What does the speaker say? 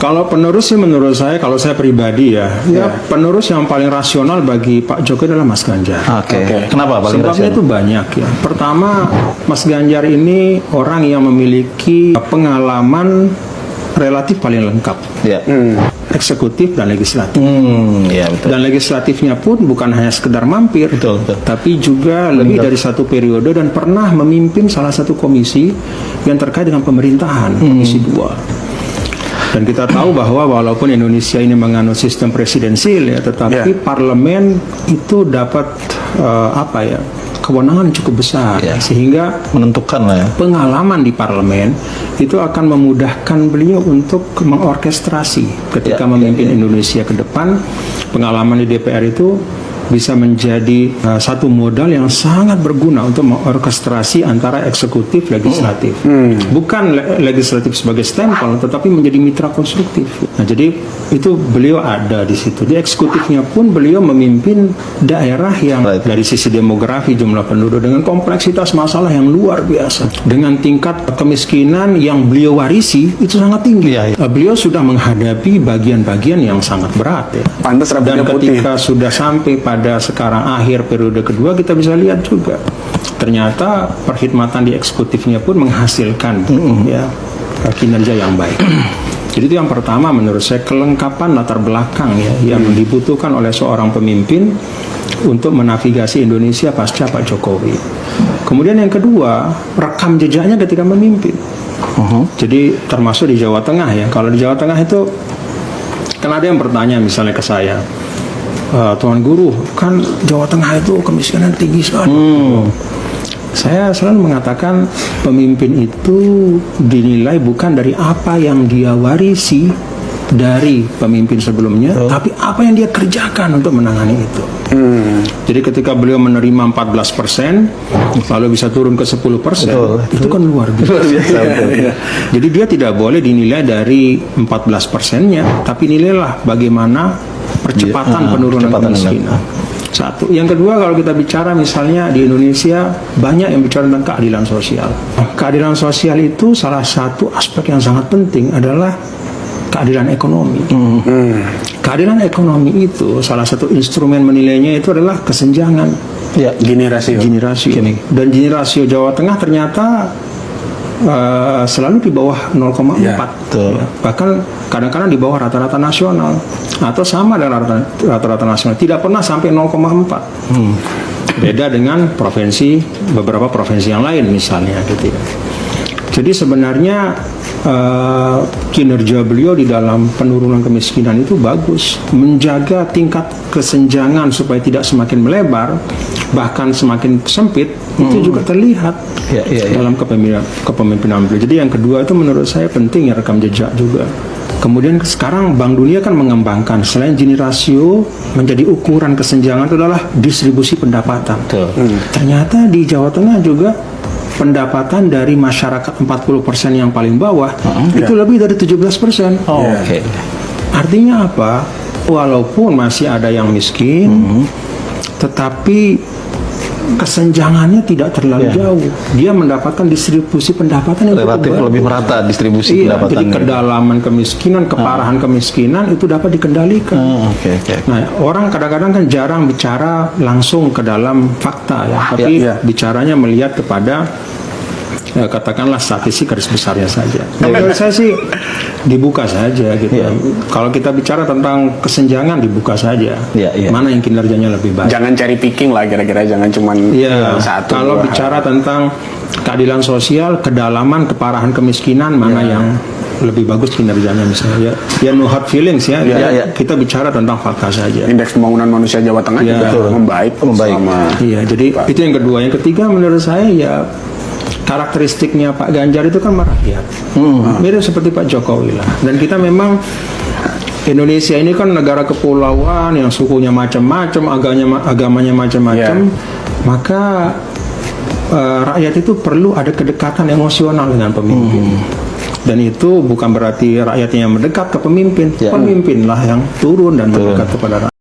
Kalau penerus sih menurut saya, kalau saya pribadi ya penerus yang paling rasional bagi Pak Jokowi adalah Mas Ganjar. Oke. Kenapa paling Sebabnya rasional? itu banyak ya. Pertama, Mas Ganjar ini orang yang memiliki pengalaman relatif paling lengkap. Ya. Eksekutif dan legislatif. Ya betul. Dan legislatifnya pun bukan hanya sekedar mampir, Betul. tapi juga lebih dari satu periode dan pernah memimpin salah satu komisi yang terkait dengan pemerintahan, Komisi 2. Dan kita tahu bahwa walaupun Indonesia ini menganut sistem presidensil ya, tetapi parlemen itu dapat kewenangan cukup besar, sehingga Menentukan lah ya. pengalaman di parlemen itu akan memudahkan beliau untuk mengorkestrasi ketika memimpin Indonesia ke depan. Pengalaman di DPR itu bisa menjadi satu modal yang sangat berguna untuk mengorkestrasi antara eksekutif legislatif. Bukan legislatif sebagai stempel, tetapi menjadi mitra konstruktif. Nah, jadi itu beliau ada di situ. Di eksekutifnya pun beliau memimpin daerah yang dari sisi demografi, jumlah penduduk dengan kompleksitas masalah yang luar biasa, dengan tingkat kemiskinan yang beliau warisi itu sangat tinggi. Beliau sudah menghadapi bagian-bagian yang sangat berat ya. Pantas Dan rambutnya putih. ketika sudah sampai pada sekarang akhir periode kedua, kita bisa lihat juga ternyata perkhidmatan di eksekutifnya pun menghasilkan kinerja yang baik. Jadi itu yang pertama menurut saya, kelengkapan latar belakang ya yang dibutuhkan oleh seorang pemimpin untuk menavigasi Indonesia pasca Pak Jokowi. Kemudian yang kedua, rekam jejaknya ketika memimpin. Jadi termasuk di Jawa Tengah ya. Kalau di Jawa Tengah itu kan ada yang bertanya misalnya ke saya, Tuan Guru, kan Jawa Tengah itu kemiskinan tinggi sekali. Saya selalu mengatakan pemimpin itu dinilai bukan dari apa yang dia warisi dari pemimpin sebelumnya, tapi apa yang dia kerjakan untuk menangani itu. Jadi ketika beliau menerima 14%, lalu bisa turun ke 10%, itu kan luar biasa. Jadi dia tidak boleh dinilai dari 14%-nya, tapi nilailah bagaimana percepatan penurunan kemiskinan. Satu. Yang kedua, kalau kita bicara misalnya di Indonesia, banyak yang bicara tentang keadilan sosial. Keadilan sosial itu salah satu aspek yang sangat penting adalah keadilan ekonomi. Keadilan ekonomi itu salah satu instrumen menilainya itu adalah kesenjangan Gini rasio. Dan Gini rasio Jawa Tengah ternyata selalu di bawah 0,4 bahkan kadang-kadang di bawah rata-rata nasional atau sama dengan rata-rata nasional, tidak pernah sampai 0,4. Beda dengan beberapa provinsi yang lain misalnya gitu ya. Jadi sebenarnya kinerja beliau di dalam penurunan kemiskinan itu bagus, menjaga tingkat kesenjangan supaya tidak semakin melebar, bahkan semakin sempit, itu juga terlihat dalam kepemimpinan beliau. Jadi yang kedua itu menurut saya penting ya, rekam jejak juga. Kemudian sekarang Bank Dunia kan mengembangkan selain Gini rasio, menjadi ukuran kesenjangan itu adalah distribusi pendapatan. Ternyata di Jawa Tengah juga pendapatan dari masyarakat 40% yang paling bawah itu lebih dari 17%. Artinya apa? Walaupun masih ada yang miskin, tetapi kesenjangannya tidak terlalu jauh. Dia mendapatkan distribusi pendapatan yang relatif lebih merata distribusi pendapatan. Jadi kedalaman kemiskinan, keparahan kemiskinan itu dapat dikendalikan. Nah, orang kadang-kadang kan jarang bicara langsung ke dalam fakta ya, tapi bicaranya melihat kepada katakanlah statistik garis besarnya saja. Menurut saya sih dibuka saja gitu. Kalau kita bicara tentang kesenjangan, dibuka saja. Mana yang kinerjanya lebih baik. Jangan cari picking lah kira-kira, jangan cuman satu. Kalau bicara tentang keadilan sosial, kedalaman, keparahan kemiskinan, mana yang lebih bagus kinerjanya misalnya ya no hard feelings ya. Kita bicara tentang fakta saja. Indeks pembangunan manusia Jawa Tengah juga membaik. Jadi itu yang kedua. Yang ketiga menurut saya ya karakteristiknya Pak Ganjar itu kan merakyat, mirip seperti Pak Jokowi lah. Dan kita memang Indonesia ini kan negara kepulauan yang sukunya macam-macam, agamanya macam-macam, maka rakyat itu perlu ada kedekatan emosional dengan pemimpin. Dan itu bukan berarti rakyatnya yang mendekat ke pemimpin, pemimpinlah yang turun dan mendekat kepada rakyat.